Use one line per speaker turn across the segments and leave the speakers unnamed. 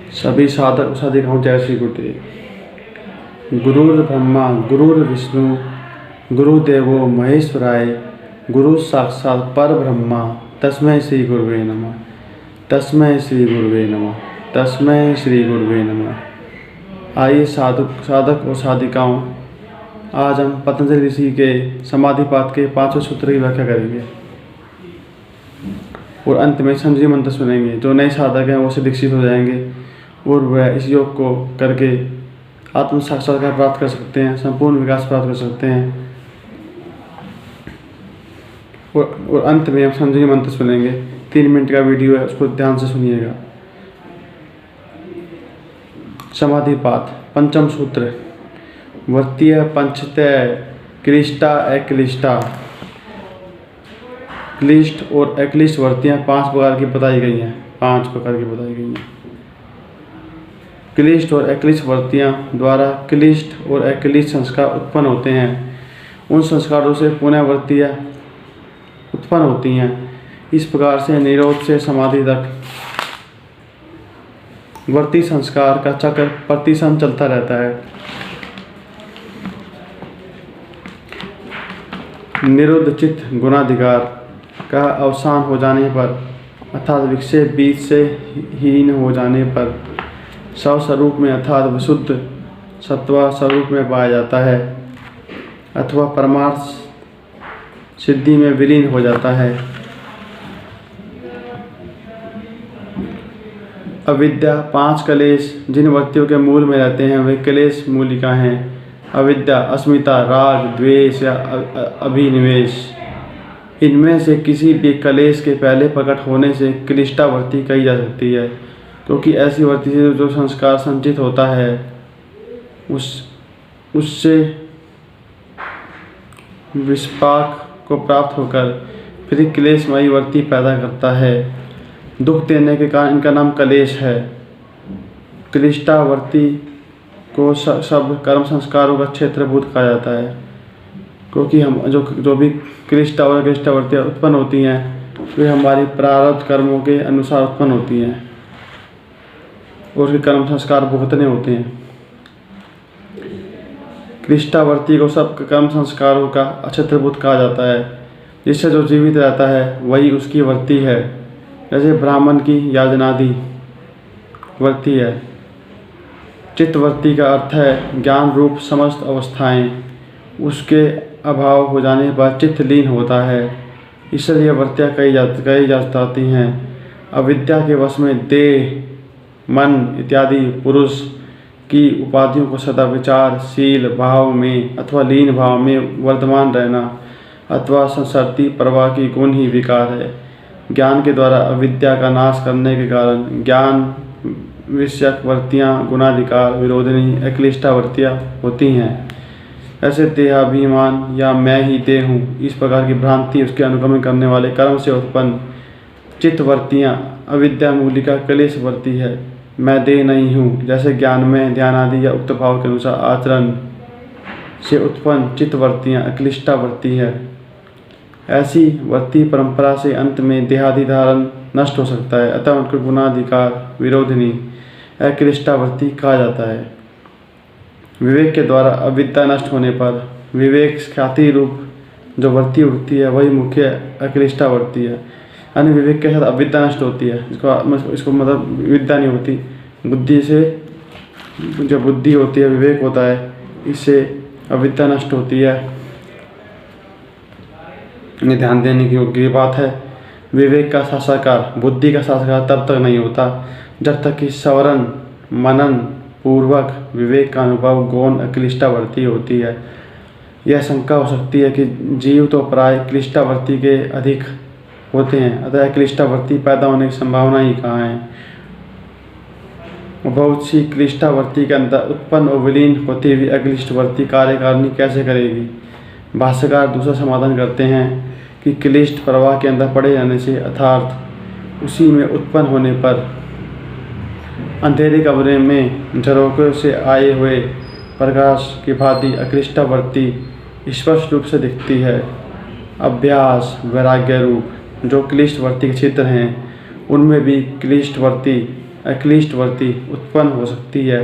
सभी साधक साधिकाओं जय श्री गुरुदेव। गुरुर् ब्रह्मा गुरुर्विष्णु गुरुदेवो महेश्वराय गुरु साक्षात् परब्रह्मा तस्मै श्री गुरुवे नमः। तस्मै श्री गुरुवे नमः। तस्मै श्री गुरुवे नमः। आइए साधक और साधिकाओं, आज हम पतंजलि ऋषि के समाधिपात के 5वें सूत्र की व्याख्या करेंगे और अंत में संजीव मंत्र सुनेंगे। जो नए साधक हैं वो से दीक्षित हो जाएंगे और वह इस योग को करके आत्म साक्षात्कार प्राप्त कर सकते हैं, संपूर्ण विकास प्राप्त कर सकते हैं। और अंत में हम संजीव मंत्र सुनेंगे। 3 मिनट का वीडियो है, उसको ध्यान से सुनिएगा। समाधिपात पंचम सूत्र। वर्तीय पंचतय क्लिष्टा अक्लिष्टा। क्लिष्ट और अक्लिष्ट वर्तियाँ 5 प्रकार की बताई गई हैं। 5 प्रकार की बताई गई हैं। क्लिष्ट और अक्लिष्ट वर्तियाँ द्वारा क्लिष्ट और अक्लिष्ट संस्कार उत्पन्न होते हैं। उन संस्कारों से पुनः वर्तियाँ उत्पन्न होती हैं। इस प्रकार से निरोध से समाधि तक वर्ती संस्कार का चक्र प्रतिसंध चलता रहता है। निरुद्ध चित्त गुणाधिकार का अवसान हो जाने पर अर्थात विक्षेप बीज से हीन हो जाने पर स्वस्वरूप में अर्थात विशुद्ध सत्वा स्वरूप में पाया जाता है अथवा परमार्थ सिद्धि में विलीन हो जाता है। अविद्या 5 कलेश जिन वर्तियों के मूल में रहते हैं वे क्लेश मूलिका हैं। अविद्या, अस्मिता, राग, द्वेष या अभिनिवेश। इनमें से किसी भी कलेश के पहले प्रकट होने से क्लिष्टावर्ती कही जा सकती है, क्योंकि ऐसी वर्ती से जो संस्कार संचित होता है उससे विस्पाक को प्राप्त होकर फिर क्लेशमयी वर्ती पैदा करता है। दुख देने के कारण इनका नाम कलेश है। क्लिष्टावर्ती को सब कर्म संस्कारों का क्षेत्रभूत कहा जाता है, क्योंकि हम जो भी क्लिष्टा और अक्लिष्टावर्तियाँ उत्पन्न होती हैं वे हमारी प्रारब्ध कर्मों के अनुसार उत्पन्न होती हैं और उसके कर्म संस्कार भुगतने होते हैं। क्लिष्टावर्ती को सब कर्म संस्कारों का क्षेत्रभूत कहा जाता है। जिससे जो जीवित रहता है वही उसकी वर्ती है। जैसे ब्राह्मण की याजनादि वर्ती है। चित्तवर्ती का अर्थ है ज्ञान रूप समस्त अवस्थाएं। उसके अभाव हो जाने पर चित्त लीन होता है, इसलिए वर्तियाँ कही जाती हैं। अविद्या के वश में देह, मन इत्यादि पुरुष की उपाधियों को सदा विचार शील भाव में अथवा लीन भाव में वर्तमान रहना अथवा संसरती प्रवाह की गुण ही विकार है। ज्ञान के द्वारा अविद्या का नाश करने के कारण ज्ञान विषयक वर्तियाँ गुणाधिकार विरोधिनी अक्लिष्टावर्तियाँ होती हैं। ऐसे देहाभिमान या मैं ही देह हूँ, इस प्रकार की भ्रांति उसके अनुगमन करने वाले कर्म से उत्पन्न चित्तवर्तियाँ अविद्या मूलिका क्लेशवर्ती है। मैं देह नहीं हूँ, जैसे ज्ञान में ध्यान आदि या उक्त भाव के अनुसार आचरण से उत्पन्न चित्तवर्तियाँ अक्लिष्टावर्ती है। ऐसी वर्ती परंपरा से अंत में देहाधिधारण नष्ट हो सकता है, अतः उनको गुणाधिकार विरोधिनी अक्लिष्टावर्ती कहा जाता है। विवेक के द्वारा अविद्या नष्ट होने पर विवेक ख्याति रूप जो वर्ती उठती है वही मुख्य अक्लिष्टावर्ती है। अन्य विवेक के साथ अविद्या नष्ट होती है। इसको मतलब विद्या नहीं होती, बुद्धि से जो बुद्धि होती है विवेक होता है, इससे अविद्या नष्ट होती है। ये ध्यान देने की योग्य बात है। विवेक का साक्षात्कार बुद्धि का साक्षात्कार तब तक नहीं होता जब तक कि सवरण मनन पूर्वक विवेक का अनुभव गौण अक्लिष्टावर्ती होती है। यह शंका हो सकती है कि जीव तो प्राय क्लिष्टावर्ती के अधिक होते हैं, अतः क्लिष्टावर्ती पैदा होने की संभावना ही कहाँ है। बहुत सी क्लिष्टावर्ती के अंदर उत्पन्न और विलीन होती हुई अक्लिष्टवर्ती कार्यकारिणी कैसे करेगी। भाष्यकार दूसरा समाधान करते हैं कि क्लिष्ट प्रवाह के अंदर पड़े रहने से अर्थात उसी में उत्पन्न होने पर अंधेरे कमरे में झरोखे से आए हुए प्रकाश की भांति अक्लिष्टावर्ती स्पष्ट रूप से दिखती है। अभ्यास वैराग्य रूप जो क्लिष्टवर्ती के क्षेत्र हैं उनमें भी क्लिष्टवर्ती अक्लिष्ट वृत्ति उत्पन्न हो सकती है,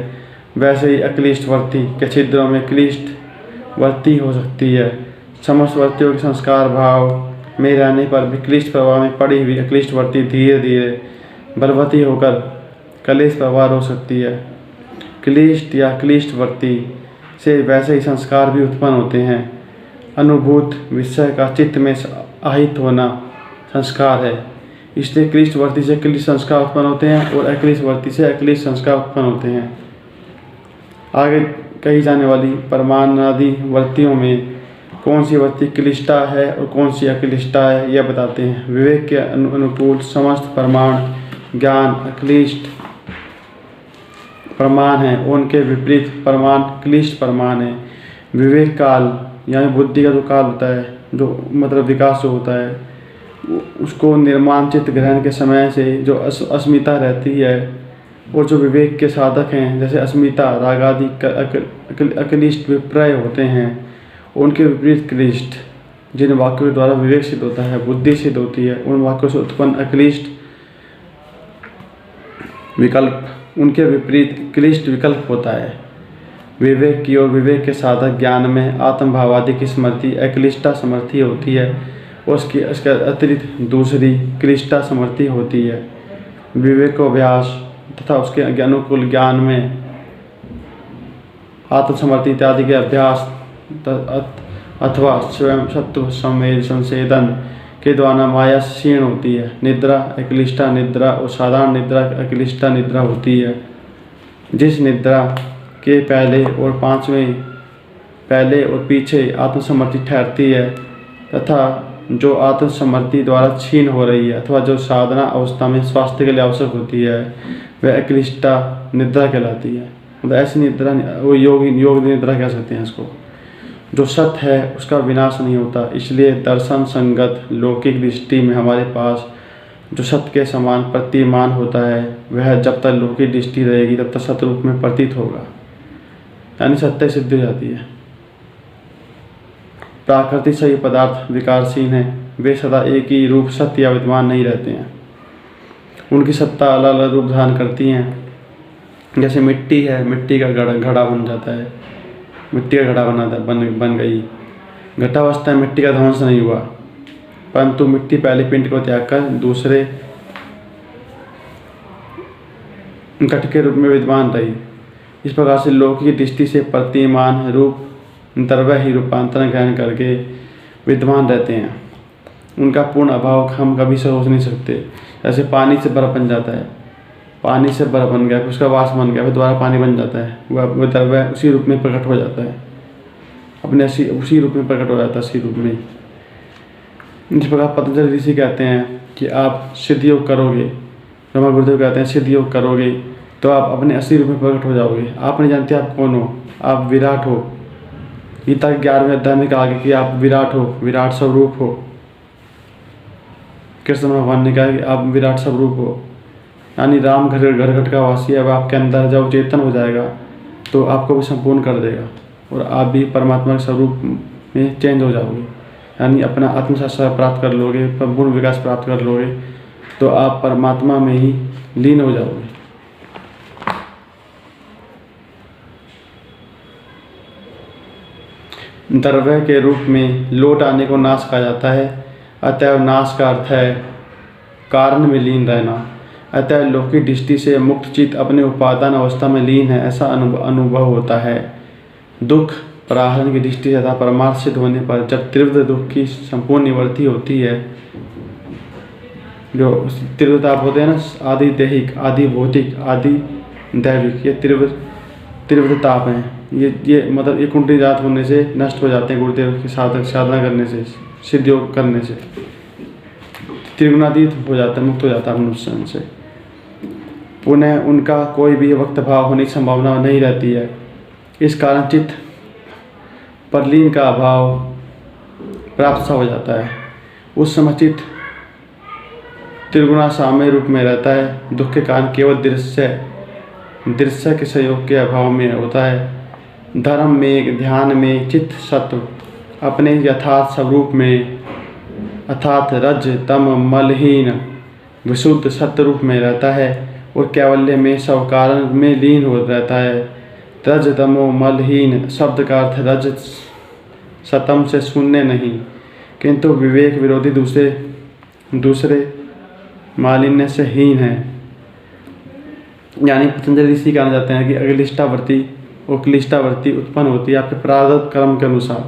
वैसे ही अक्लिष्ट वृत्ति के छिद्रों में क्लिष्ट वृत्ति हो सकती है। समस्त वृत्तियों के संस्कार भाव में रहने पर भी क्लिष्ट प्रभाव में पड़ी हुई अक्लिष्ट वृत्ति धीरे धीरे बलवती होकर क्लेश प्रवाह हो सकती है। क्लिष्ट या क्लिष्ट वृत्ति से वैसे ही संस्कार भी उत्पन्न होते हैं। अनुभूत विषय का चित्त में आहित होना संस्कार है, इसलिए क्लिष्ट वृत्ति से क्लिष्ट संस्कार उत्पन्न होते हैं और अक्लिष्ट वृत्ति से अक्लिष्ट संस्कार उत्पन्न होते हैं। आगे कही जाने वाली परमाणादि वृत्तियों में कौन सी वृत्ति क्लिष्टा है और कौन सी अक्लिष्टा है, यह बताते हैं। विवेक के अनुकूल समस्त परमाण ज्ञान अक्लिष्ट प्रमाण है, उनके विपरीत प्रमाण क्लिष्ट प्रमाण है। विवेक काल यानी बुद्धि का जो काल होता है, जो मतलब विकास जो होता है, उसको निर्माण चित्त ग्रहण के समय से जो अस्मिता रहती है, और जो विवेक के साधक हैं जैसे अस्मिता राग आदि अक्लिष्ट विपर्य होते हैं, उनके विपरीत क्लिष्ट जिन वाक्यों के द्वारा विवेक सिद्ध होता है, बुद्धि सिद्ध होती है, उन वाक्यों से उत्पन्न अक्लिष्ट विकल्प उनके विपरीत क्लिष्ट विकल्प होता है। विवेक की और विवेक के साधक ज्ञान में आत्मभावादि की स्मृति अक्लिष्टा स्मृति होती है, और उसके अतिरिक्त दूसरी क्लिष्टा स्मृति होती है। विवेक को अभ्यास तथा उसके अनुकूल ज्ञान में आत्मस्मृति इत्यादि के अभ्यास अथवा स्वयं सत्व संवेदन के द्वारा माया क्षीण होती है। निद्रा अक्लिष्टा निद्रा और साधारण निद्रा अक्लिष्टा निद्रा होती है। जिस निद्रा के पहले और पीछे आत्मसमृति ठहरती है तथा जो आत्मसमृति द्वारा क्षीण हो रही है अथवा जो साधना अवस्था में स्वास्थ्य के लिए आवश्यक होती है, वह अक्लिष्टा निद्रा कहलाती है। मतलब ऐसी निद्रा वो योग निद्रा कह सकते हैं इसको। जो सत्य है उसका विनाश नहीं होता, इसलिए दर्शन संगत लौकिक दृष्टि में हमारे पास जो सत्य के समान प्रतिमान होता है, वह जब तक लौकिक दृष्टि रहेगी तब तक सत्य रूप में प्रतीत होगा, यानी सत्य सिद्ध हो जाती है। प्राकृतिक सही पदार्थ विकारशील हैं, वे सदा एक ही रूप सत्य या विद्यमान नहीं रहते हैं। उनकी सत्ता अलग अलग रूप धारण करती हैं। जैसे मिट्टी है, मिट्टी का घड़ा बन जाता है, मिट्टी का घड़ा बन गई। घटावस्था में मिट्टी का ध्वंस नहीं हुआ, परंतु मिट्टी पहले पिंड को त्याग कर दूसरे घट के रूप में विद्यमान रही। इस प्रकार से लौकिक दृष्टि से प्रतिमान रूप द्रव्य ही रूपांतरण ग्रहण करके विद्यमान रहते हैं। उनका पूर्ण अभाव हम कभी सोच नहीं सकते। जैसे पानी से बर्फ बन जाता है, पानी से बर्फ बन गया, फिर उसका वाष्प बन गया, फिर दोबारा पानी बन जाता है, वह द्रव्य उसी रूप में प्रकट हो जाता है, अपने उसी रूप में प्रकट हो जाता है, उसी रूप में। इस प्रकार पतंजलि ऋषि कहते हैं कि आप सिद्ध योग करोगे, ब्रह्मा गुरुदेव कहते हैं सिद्ध योग करोगे तो आप अपने असली रूप में प्रकट हो जाओगे। आप नहीं जानते आप कौन हो, आप विराट हो। गीता के 11वें अध्याय में कहा गया कि आप विराट हो, विराट स्वरूप हो। कृष्ण भगवान ने कहा कि आप विराट स्वरूप हो, यानी राम घर घट का वासी है। अब आपके अंदर जब चेतन हो जाएगा तो आपको भी संपूर्ण कर देगा और आप भी परमात्मा के स्वरूप में चेंज हो जाओगे, यानी अपना आत्मसाक्षात्कार प्राप्त कर लोगे, पूर्ण विकास प्राप्त कर लोगे, तो आप परमात्मा में ही लीन हो जाओगे। द्रव्य के रूप में लौट आने को नाश कहा जाता है, अतएव नाश का अर्थ है कारण में लीन रहना। अतः लौकिक दृष्टि से मुक्त चित्त अपने उपादान अवस्था में लीन है, ऐसा अनुभव होता है। दुख प्राहरण की दृष्टि तथा परमार्थ सिद्ध होने पर जब तीव्र दुख की संपूर्ण निवृत्ति होती है, जो तीव्रता होते हैं ना, आदि दैहिक, आदि भौतिक, आदि दैविक, ये तीव्र ताप हैं। ये मतलब ये कुंडली जात होने से नष्ट हो जाते हैं गुरुदेव के साधना करने से, सिद्ध योग करने से त्रिगुणातीत हो जाता है, मुक्त हो जाता है मनुष्य से। पुनः उनका कोई भी वक्त भाव होने की संभावना नहीं रहती है। इस कारण चित्त परलीन का अभाव प्राप्त सा हो जाता है। उस समय चित्त त्रिगुणा साम्य रूप में रहता है। दुख के कारण केवल दृश्य के सहयोग के अभाव में होता है। धर्म में, ध्यान में चित्त सत्व अपने यथार्थ स्वरूप में अर्थात रज तम मलहीन विशुद्ध सत्य रूप में रहता है और कैवल्य में स्वकारण में लीन हो रहता है। रज तमो मलहीन शब्द का अर्थ रज सतम से शून्य नहीं, किंतु विवेक विरोधी दूसरे मालिन्य से हीन है। यानी पतंजलि ऋषि कहना चाहते हैं कि अग्लिष्टावर्ती और क्लिष्टावर्ती उत्पन्न होती है आपके प्रारब्ध कर्म के अनुसार।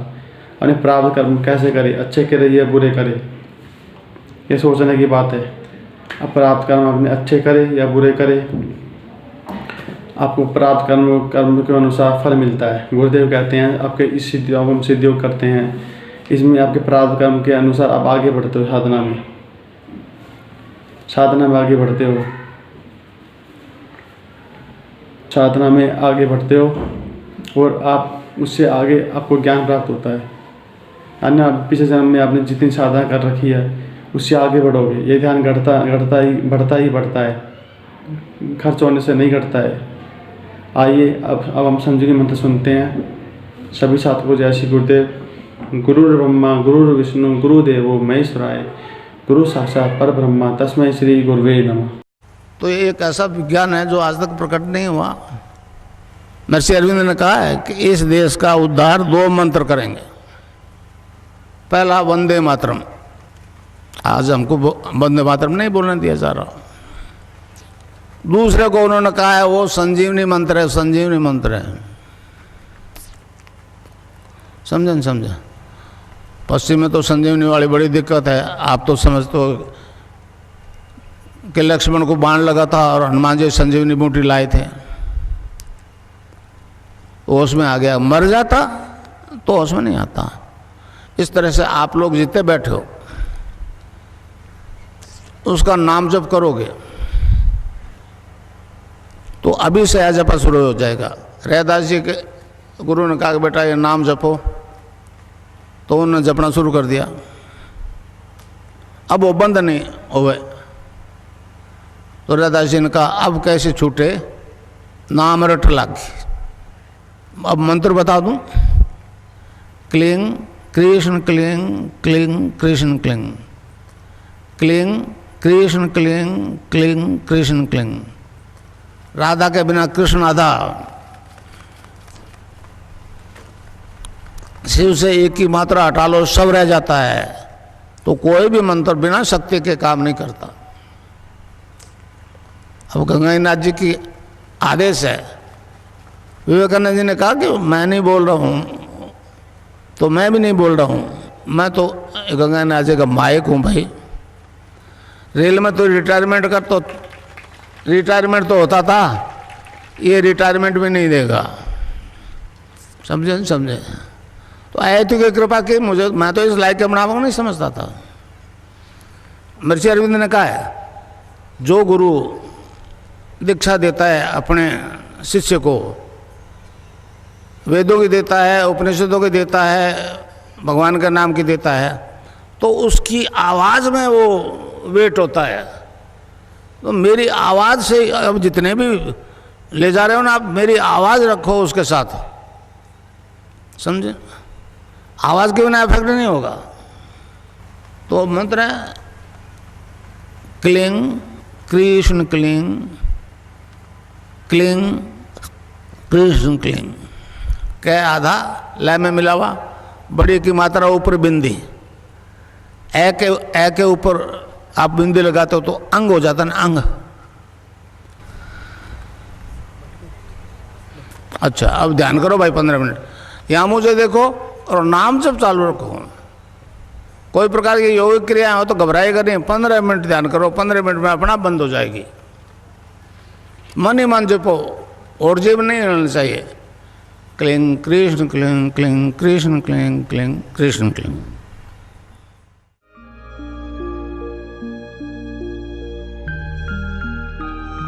यानी प्रारब्ध कर्म कैसे करे, अच्छे करे या बुरे करे, ये सोचने की बात है। अब प्रारब्ध कर्म अपने अच्छे करे या बुरे करे, आपको प्राप्त कर्म के अनुसार फल मिलता है। गुरुदेव कहते हैं आपके इस सिद्धियों हम सिद्धियों करते हैं, इसमें आपके प्राप्त कर्म के अनुसार आप आगे बढ़ते हो, साधना में आगे बढ़ते हो, साधना में आगे बढ़ते हो और आप उससे आगे आपको ज्ञान प्राप्त होता है। अन्य पिछले जन्म में आपने जितनी साधना कर रखी है उससे आगे बढ़ोगे। ये ध्यान बढ़ता है, खर्च होने से नहीं घटता है। आइए अब हम संजीवनी मंत्र सुनते हैं। सभी साधकों जैसी गुरुदेव। गुरुर् ब्रह्मा गुरुर् विष्णु गुरुदेवो महेश्वराय, गुरु साक्षात् परब्रह्म तस्मै श्री गुरुवे नमः।
तो ये एक ऐसा विज्ञान है जो आज तक प्रकट नहीं हुआ। महर्षि अरविंद ने कहा है कि इस देश का उद्धार 2 मंत्र करेंगे। पहला वंदे मातरम, आज हमको वंदे मातरम नहीं बोलने दिया जा रहा। दूसरे को उन्होंने कहा है वो संजीवनी मंत्र है, संजीवनी मंत्र है। समझे पश्चिम में तो संजीवनी वाली बड़ी दिक्कत है। आप तो समझते हो कि लक्ष्मण को बाण लगा था और हनुमान जी संजीवनी बूटी लाए थे, होश में आ गया। मर जाता तो होश में नहीं आता। इस तरह से आप लोग जितने बैठे हो उसका नाम जप करोगे तो अभी से जपा शुरू हो जाएगा। रैदास जी के गुरु ने कहा कि बेटा ये नाम जपो, तो उन्होंने जपना शुरू कर दिया। अब वो बंद नहीं हुए तो रैदास जी ने कहा अब कैसे छूटे, नाम रट लागी। अब मंत्र बता दूं, cling Krishna cling cling Krishna cling, cling Krishna cling cling Krishna cling. Radha के बिना कृष्ण आधा। शिव से एक ही मात्रा हटा लो सब रह जाता है। तो कोई भी मंत्र बिना शक्ति के काम नहीं करता। अब गंगानाथ जी की आदेश है। विवेकानंद जी ने कहा कि मैं नहीं बोल रहा हूँ तो मैं भी नहीं बोल रहा हूँ, मैं तो गंगानाथ जी का मायक हूँ भाई। रेल में तो रिटायरमेंट तो होता था, ये रिटायरमेंट भी नहीं देगा। समझे तो आए तो की कृपा की मुझे, मैं तो इस लायक के बनावा नहीं समझता था। महर्षि अरविंद ने कहा है जो गुरु दीक्षा देता है अपने शिष्य को, वेदों की देता है, उपनिषदों की देता है, भगवान के नाम की देता है, तो उसकी आवाज़ में वो वेट होता है। तो मेरी आवाज़ से अब जितने भी ले जा रहे हो ना, आप मेरी आवाज़ रखो उसके साथ। समझे, आवाज़ के बिना इफेक्ट नहीं होगा। तो मंत्र है cling Krishna cling cling Krishna cling. कै आधा लय में मिला हुआ, बड़ी की मात्रा ऊपर बिंदी, ए के ऊपर आप बिंदी लगाते हो तो अंग हो जाता है ना, अंग। अच्छा अब ध्यान करो भाई 15 मिनट यहाँ मुझे देखो और नाम जब चालू रखो। कोई प्रकार की योगिक क्रिया हो तो घबराएगा नहीं। 15 मिनट ध्यान करो, 15 मिनट में अपना बंद हो जाएगी। मन ही मन जपो और जीव नहीं रहना चाहिए। Cling Krishna cling cling Krishna cling cling Krishna cling.